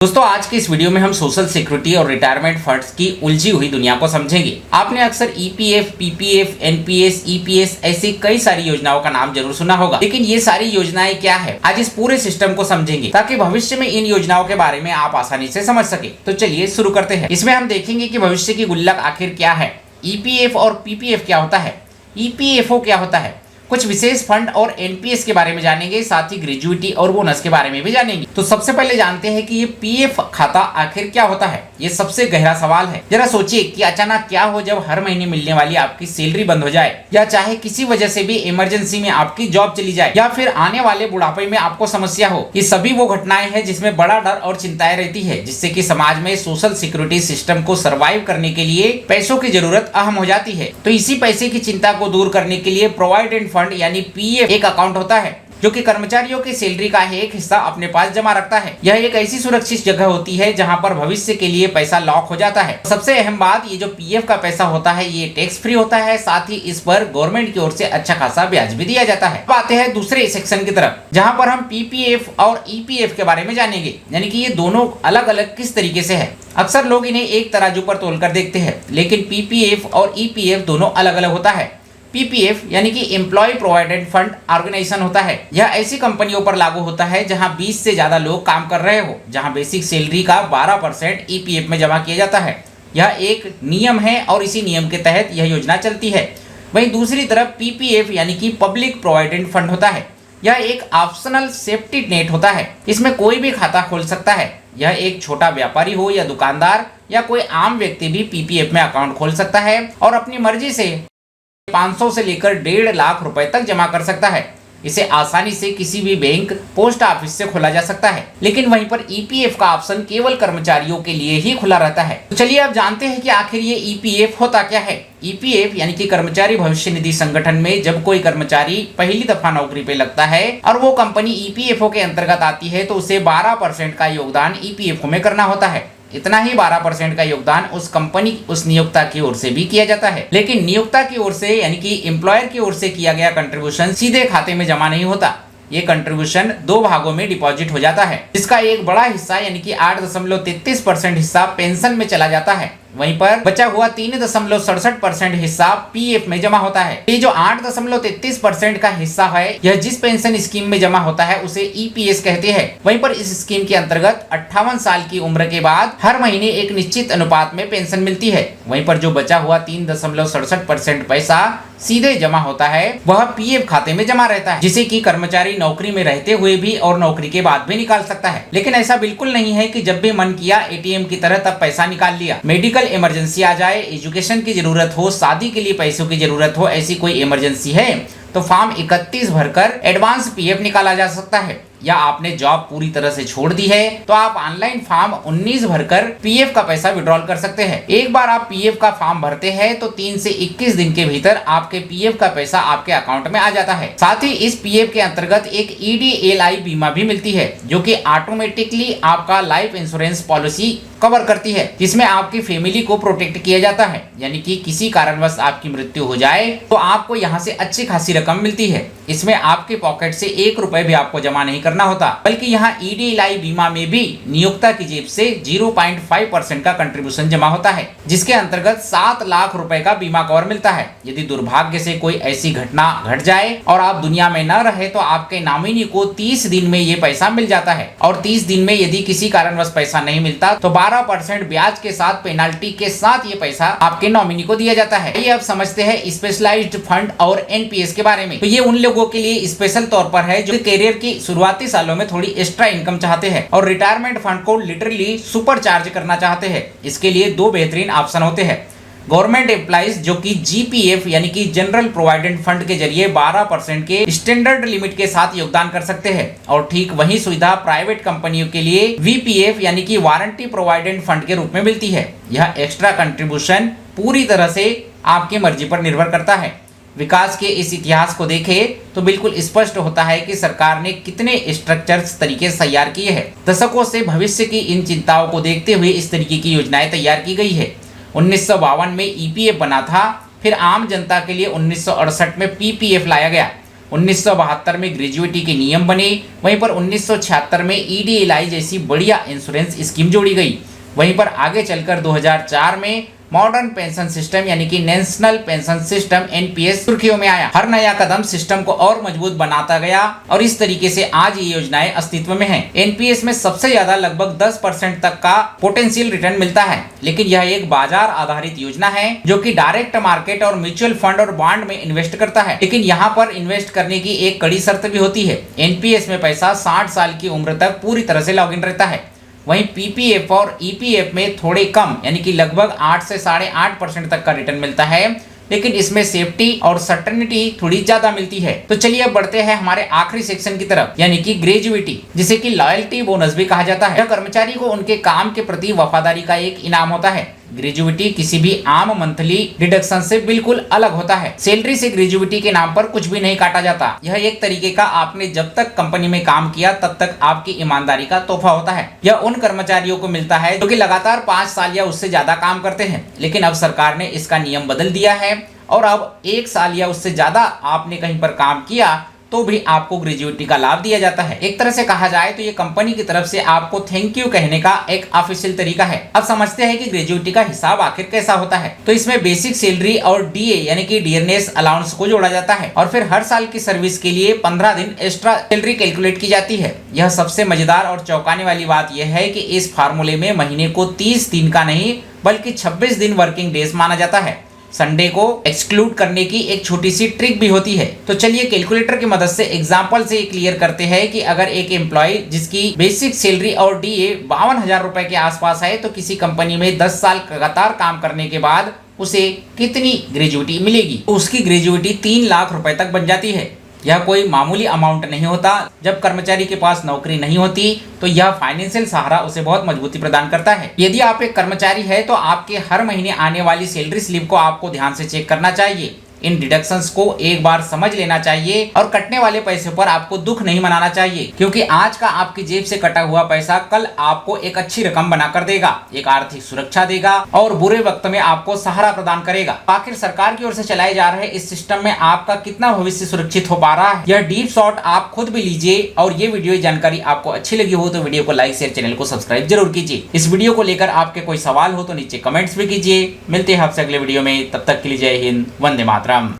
दोस्तों आज के इस वीडियो में हम सोशल सिक्योरिटी और रिटायरमेंट फंड्स की उलझी हुई दुनिया को समझेंगे। आपने अक्सर ईपीएफ, पीपीएफ, एनपीएस, ईपीएस ऐसी कई सारी योजनाओं का नाम जरूर सुना होगा, लेकिन ये सारी योजनाएं क्या है, आज इस पूरे सिस्टम को समझेंगे ताकि भविष्य में इन योजनाओं के बारे में आप आसानी से समझ सके। तो चलिए शुरू करते हैं। इसमें हम देखेंगे कि भविष्य की गुल्लक आखिर क्या है, ईपीएफ और पीपीएफ क्या होता है, ईपीएफओ क्या होता है, कुछ विशेष फंड और एनपीएस के बारे में जानेंगे, साथ ही ग्रेजुइटी और बोनस के बारे में भी जानेंगे। तो सबसे पहले जानते हैं कि ये पीएफ खाता आखिर क्या होता है। ये सबसे गहरा सवाल है। जरा सोचिए कि अचानक क्या हो जब हर महीने मिलने वाली आपकी सैलरी बंद हो जाए, या चाहे किसी वजह से भी इमरजेंसी में आपकी जॉब चली जाए, या फिर आने वाले बुढ़ापे में आपको समस्या हो। ये सभी वो घटनाएं हैं जिसमें बड़ा डर और चिंताएं रहती है, जिससे कि समाज में सोशल सिक्योरिटी सिस्टम को सर्वाइव करने के लिए पैसों की जरूरत अहम हो जाती है। तो इसी पैसे की चिंता को दूर करने के लिए प्रोविडेंट फंड यानी पीएफ एक अकाउंट होता है जो कि कर्मचारियों की सैलरी का एक हिस्सा अपने पास जमा रखता है। यह एक ऐसी सुरक्षित जगह होती है जहां पर भविष्य के लिए पैसा लॉक हो जाता है। सबसे अहम बात, ये जो पीएफ का पैसा होता है ये टैक्स फ्री होता है, साथ ही इस पर गवर्नमेंट की ओर से अच्छा खासा ब्याज भी दिया जाता है। अब आते हैं दूसरे सेक्शन की तरफ, जहां पर हम पीपीएफ और ईपीएफ के बारे में जानेंगे, यानी कि ये दोनों अलग अलग किस तरीके से है। अक्सर लोग इन्हें एक तराजू पर तोलकर देखते हैं, लेकिन पीपीएफ और ईपीएफ दोनों अलग अलग होता है। पीपीएफ यानी कि एम्प्लॉय प्रोविडेंट फंड ऑर्गेनाइजेशन होता है। यह ऐसी कंपनियों पर लागू होता है जहां 20 से ज्यादा लोग काम कर रहे हो, जहां बेसिक सैलरी का 12% ईपीएफ में जमा किया जाता है। यह एक नियम है और इसी नियम के तहत यह योजना चलती है। वहीं दूसरी तरफ पीपीएफ यानी कि पब्लिक प्रोविडेंट फंड होता है। यह एक ऑप्शनल सेफ्टी नेट होता है। इसमें कोई भी खाता खोल सकता है। यह एक छोटा व्यापारी हो या दुकानदार या कोई आम व्यक्ति भी पीपीएफ में अकाउंट खोल सकता है और अपनी मर्जी से 500 से लेकर 1.5 लाख रुपए तक जमा कर सकता है। इसे आसानी से किसी भी बैंक, पोस्ट ऑफिस से खोला जा सकता है, लेकिन वहीं पर ईपीएफ का ऑप्शन केवल कर्मचारियों के लिए ही खुला रहता है। तो चलिए अब जानते हैं कि आखिर ये ईपीएफ होता क्या है। ईपीएफ यानी कि कर्मचारी भविष्य निधि संगठन में जब कोई कर्मचारी पहली दफा नौकरी पे लगता है और वो कंपनी ईपीएफओ के अंतर्गत आती है, तो उसे 12% का योगदान ईपीएफओ में करना होता है। इतना ही 12% का योगदान उस कंपनी, उस नियोक्ता की ओर से भी किया जाता है। लेकिन नियोक्ता की ओर से यानी कि एम्प्लॉयर की ओर से किया गया कंट्रीब्यूशन सीधे खाते में जमा नहीं होता। ये कंट्रीब्यूशन 2 भागों में डिपॉजिट हो जाता है, जिसका एक बड़ा हिस्सा यानी कि 8.33% हिस्सा पेंशन में चला जाता है। वहीं पर बचा हुआ 3.67% हिस्सा पीएफ में जमा होता है। ये जो 8.33% का हिस्सा है, यह जिस पेंशन स्कीम में जमा होता है उसे ईपीएस कहते हैं। वहीं पर इस स्कीम के अंतर्गत 58 साल की उम्र के बाद हर महीने एक निश्चित अनुपात में पेंशन मिलती है। वहीं पर जो बचा हुआ 3.67% पैसा सीधे जमा होता है, वह पीएफ खाते में जमा रहता है, जिसे कि कर्मचारी नौकरी में रहते हुए भी और नौकरी के बाद भी निकाल सकता है। लेकिन ऐसा बिल्कुल नहीं है कि जब भी मन किया एटीएम की तरह तब पैसा निकाल लिया। मेडिकल इमरजेंसी आ जाए, एजुकेशन की जरूरत हो, शादी के लिए पैसों की जरूरत हो, ऐसी कोई इमरजेंसी है तो फॉर्म 31 भरकर एडवांस पीएफ निकाला जा सकता है। या आपने जॉब पूरी तरह से छोड़ दी है तो आप ऑनलाइन फॉर्म 19 भरकर पीएफ का पैसा विड्रॉल कर सकते हैं। एक बार आप पीएफ का फॉर्म भरते हैं तो 3 से 21 दिन के भीतर आपके पीएफ का पैसा आपके अकाउंट में आ जाता है। साथ ही इस पीएफ के अंतर्गत एक ईडीएलआई बीमा भी मिलती है, जो कि ऑटोमेटिकली आपका लाइफ इंश्योरेंस पॉलिसी कवर करती है, जिसमें आपकी फैमिली को प्रोटेक्ट किया जाता है। यानी कि किसी कारणवश आपकी मृत्यु हो जाए तो आपको यहाँ से अच्छी खासी रकम मिलती है। इसमें आपके पॉकेट से 1 रुपए भी आपको जमा नहीं करना होता, बल्कि यहाँ ईडीएलआई बीमा में भी नियोक्ता की जेब से 0.5% का कंट्रीब्यूशन जमा होता है, जिसके अंतर्गत 7 लाख रुपए का बीमा कवर मिलता है। यदि दुर्भाग्य से कोई ऐसी घटना घट जाए और आप दुनिया में न रहे तो आपके नॉमिनी को 30 दिन में ये पैसा मिल जाता है, और 30 दिन में यदि किसी कारणवश पैसा नहीं मिलता तो 12% ब्याज के साथ, पेनाल्टी के साथ ये पैसा आपके नॉमिनी को दिया जाता है। ये अब समझते हैं स्पेशलाइज्ड फंड और एनपीएस के बारे में। तो ये उन लोगों के लिए स्पेशल तौर पर है जो करियर की शुरुआती सालों में थोड़ी एक्स्ट्रा इनकम चाहते हैं और रिटायरमेंट फंड को लिटरली सुपर चार्ज करना चाहते हैं। इसके लिए 2 बेहतरीन ऑप्शन होते हैं। गवर्नमेंट एम्प्लॉइज जो कि जीपीएफ यानी कि जनरल प्रोविडेंट फंड के जरिए 12% के स्टैंडर्ड लिमिट के साथ योगदान कर सकते हैं, और ठीक वही सुविधा प्राइवेट कंपनियों के लिए वीपीएफ यानी कि वारंटी प्रोविडेंट फंड के रूप में मिलती है। यह एक्स्ट्रा कंट्रीब्यूशन पूरी तरह से आपकी मर्जी पर निर्भर करता है। विकास के इस इतिहास को देखें तो बिल्कुल स्पष्ट होता है कि सरकार ने कितने स्ट्रक्चर्स तरीके तैयार किए हैं। दशकों से भविष्य की इन चिंताओं को देखते हुए इस तरीके की योजनाएं तैयार की गई है। 1952 में ईपीएफ बना था, फिर आम जनता के लिए 1968 में पीपीएफ लाया गया। 1972 में ग्रेजुएटी के नियम बने, वहीं पर 1976 में EDLI जैसी बढ़िया इंश्योरेंस स्कीम जोड़ी गई। वहीं पर आगे चलकर 2004 में मॉडर्न पेंशन सिस्टम यानी कि नेशनल पेंशन सिस्टम NPS सुर्खियों में आया। हर नया कदम सिस्टम को और मजबूत बनाता गया और इस तरीके से आज ये योजनाएं अस्तित्व में हैं। NPS में सबसे ज्यादा लगभग 10% तक का पोटेंशियल रिटर्न मिलता है, लेकिन यह एक बाजार आधारित योजना है जो कि डायरेक्ट मार्केट और म्यूचुअल फंड और बॉन्ड में इन्वेस्ट करता है। लेकिन यहाँ पर इन्वेस्ट करने की एक कड़ी शर्त भी होती है। NPS में पैसा 60 साल की उम्र तक पूरी तरह से लॉग इन रहता है। वहीं PPF और EPF में थोड़े कम यानी कि लगभग 8 से 8.5% तक का रिटर्न मिलता है, लेकिन इसमें सेफ्टी और सर्टेनिटी थोड़ी ज्यादा मिलती है। तो चलिए अब बढ़ते हैं हमारे आखिरी सेक्शन की तरफ, यानी कि ग्रेजुएटी, जिसे कि लॉयल्टी बोनस भी कहा जाता है। यह कर्मचारी को उनके काम के प्रति वफादारी का एक इनाम होता है। ग्रेजुएटी किसी भी आम मंथली डिडक्शन से बिल्कुल अलग होता है। सैलरी से ग्रेजुएटी के नाम पर कुछ भी नहीं काटा जाता। यह एक तरीके का आपने जब तक कंपनी में काम किया तब तक आपकी ईमानदारी का तोहफा होता है। यह उन कर्मचारियों को मिलता है जो कि लगातार 5 साल या उससे ज्यादा काम करते हैं, लेकिन अब सरकार ने इसका नियम बदल दिया है और अब 1 साल या उससे ज्यादा आपने कहीं पर काम किया तो भी आपको ग्रेजुएटी का लाभ दिया जाता है। एक तरह से कहा जाए तो ये कंपनी की तरफ से आपको थैंक यू कहने का एक ऑफिशियल तरीका है। अब समझते हैं कि ग्रेजुएटी का हिसाब आखिर कैसा होता है। तो इसमें बेसिक सैलरी और DA यानी कि डियरनेस अलाउंस को जोड़ा जाता है और फिर हर साल की सर्विस के लिए 15 दिन एक्स्ट्रा सैलरी कैलकुलेट की जाती है। यह सबसे मजेदार और चौंकाने वाली बात यह है कि इस फार्मूले में महीने को 30 दिन का नहीं बल्कि 26 दिन वर्किंग डेज माना जाता है। संडे को एक्सक्लूड करने की एक छोटी सी ट्रिक भी होती है। तो चलिए कैलकुलेटर की मदद से एग्जांपल से क्लियर करते हैं कि अगर एक एम्प्लॉय जिसकी बेसिक सैलरी और DA 52,000 रुपए के आसपास है तो किसी कंपनी में 10 साल लगातार काम करने के बाद उसे कितनी ग्रेजुएटी मिलेगी। उसकी ग्रेजुएटी 3 लाख रुपए तक बन जाती है। यह कोई मामूली अमाउंट नहीं होता। जब कर्मचारी के पास नौकरी नहीं होती तो यह फाइनेंशियल सहारा उसे बहुत मजबूती प्रदान करता है। यदि आप एक कर्मचारी है तो आपके हर महीने आने वाली सैलरी स्लिप को आपको ध्यान से चेक करना चाहिए। इन डिडक्शंस को एक बार समझ लेना चाहिए और कटने वाले पैसे पर आपको दुख नहीं मनाना चाहिए, क्योंकि आज का आपकी जेब से कटा हुआ पैसा कल आपको एक अच्छी रकम बनाकर देगा, एक आर्थिक सुरक्षा देगा और बुरे वक्त में आपको सहारा प्रदान करेगा। आखिर सरकार की ओर से चलाए जा रहे इस सिस्टम में आपका कितना भविष्य सुरक्षित हो पा रहा है, यह डीप शॉट आप खुद भी लीजिए। और ये वीडियो जानकारी आपको अच्छी लगी हो तो वीडियो को लाइक शेयर, चैनल को सब्सक्राइब जरूर कीजिए। इस वीडियो को लेकर आपके कोई सवाल हो तो नीचे कमेंट्स भी कीजिए। मिलते हैं आपसे अगले वीडियो में, तब तक के लिए जय हिंद, वंदे मातरम।